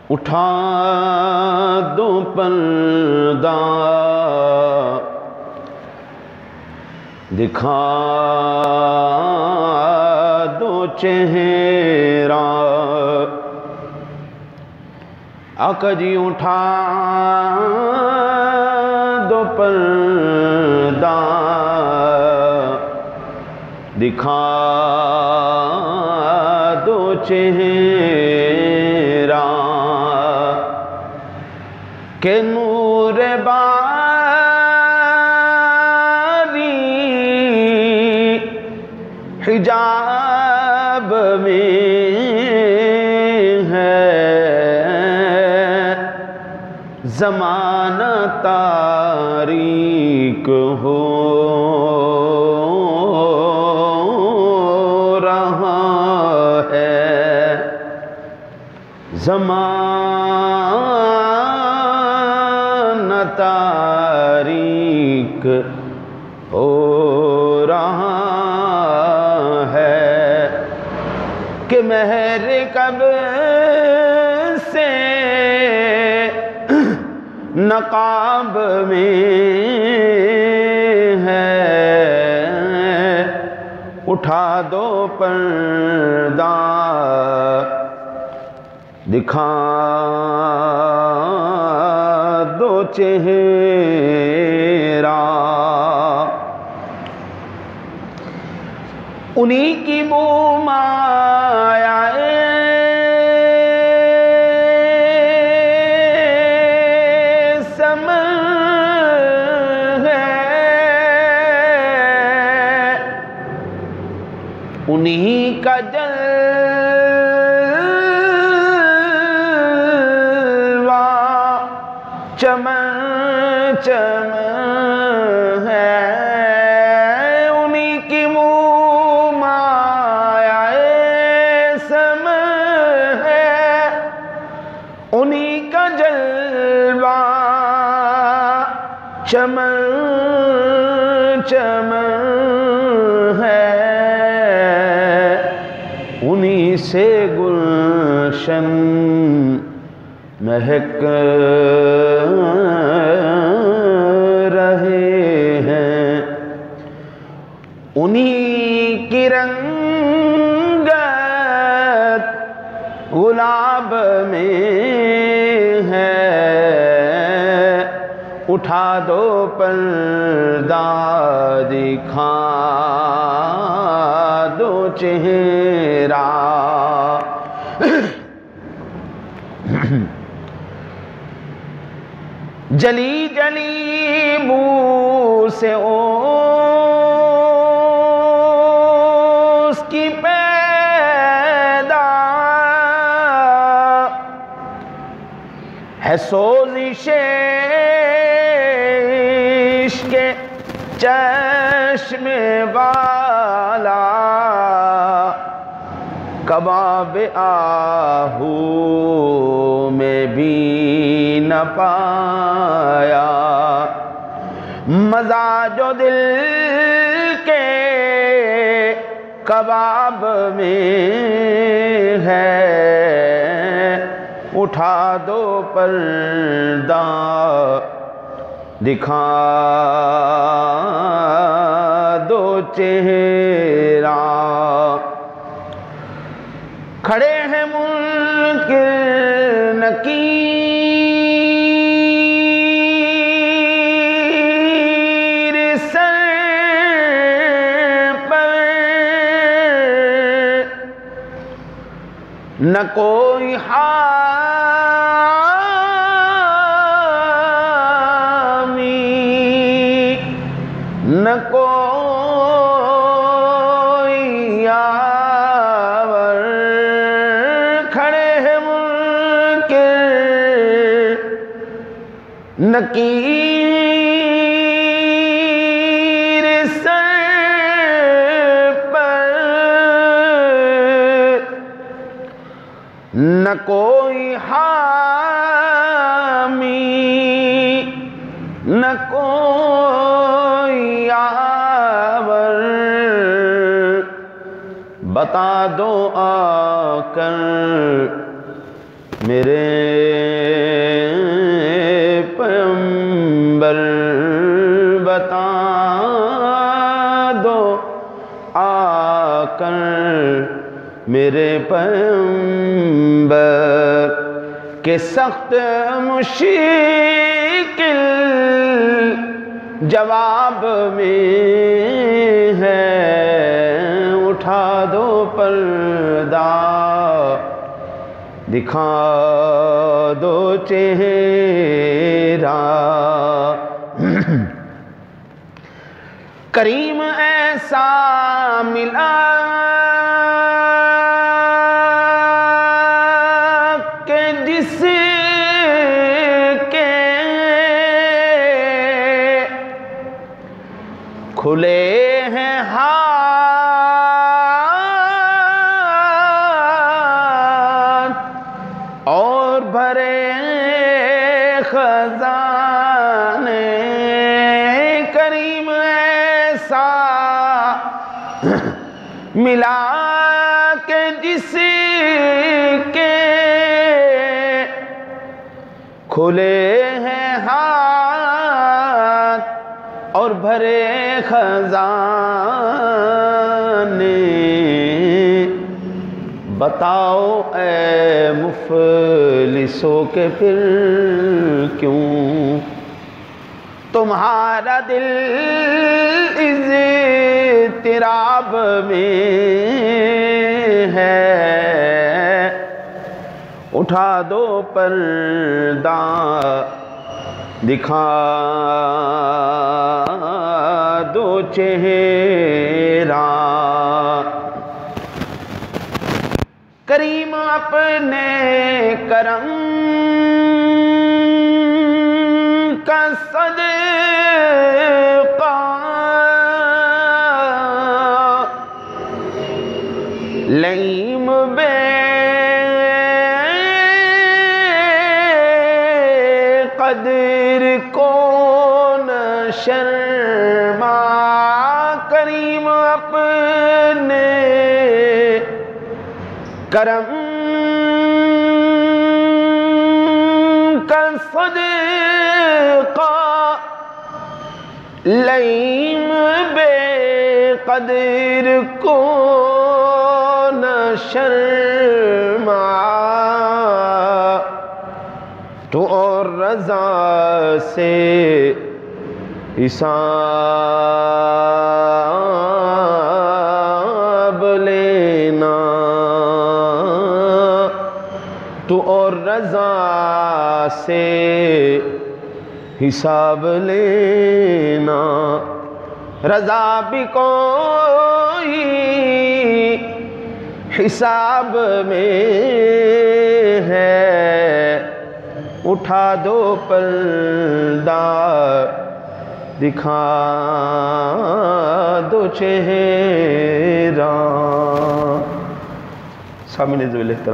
اٹھا دو پردہ دکھا دو چہرہ آقا جی اٹھا دو پردہ دکھا دو چہرہ کہ نور باری حجاب میں ہے زمانہ تاریک ہو رہا ہے زمانہ تاریک ہو رہا ہے کہ مہر کب سے نقاب میں ہے اٹھا دو پردہ دکھا دو چہرہ انہی کی وہ مایا انہی کا جلوہ چمن چمن ہے انہی کی مایا سمن ہے انہی کا جلوہ چمن چمن ہے انہی سے گلشن مہک رہے ہیں انہی کی رنگت گلاب میں ہے اٹھا دو پردہ دکھا دو چہرہ جلی جلی بو سے اس کی پیدا ہے سوزش عشق چشم والا کباب آہو میں بھی نہ پایا مزہ جو دل کے کباب میں ہے اٹھا دو پردہ دکھا دو چہرہ کھڑے ہیں منکر نکیر سر پر نہ کوئی حامی نہ کوئی یاور کھڑے ہیں منکر نکیر سر پر نہ کوئی حامی نہ کوئی یاور بتا دو آ کر میرے پیغمبر بتا دو آ کر میرے پیغمبر کہ سخت مشکل جواب میں ہے، اٹھا دو پردہ دکھا دو چہرہ۔ کریم ایسا ملا کہ جس کے کھلے ہیں ہاتھ اور بھرے خزانے۔ کریم ایسا ملا کہ جس کے کھلے ہیں ہاتھ اور بھرے خزانے۔ بتاؤ اے مفلسوں کہ پھر کیوں تمہارا دل اضطراب میں ہے، اٹھا دو پردہ دکھا دو چہرہ۔ کریم اپنے کرم کا صدقہ لئیم بے قدر کو نہ شرما۔ کریم اپنے کرم کا صدقہ لئیم بے قدر کو نہ شرما۔ تو اور رضا سے حساب لینا، تو اور رضا سے حساب لینا۔ رضا بھی کوئی حساب میں ہے، اٹھا دو پردہ دکھا دو چہرہ۔ سامنے ذوال احترام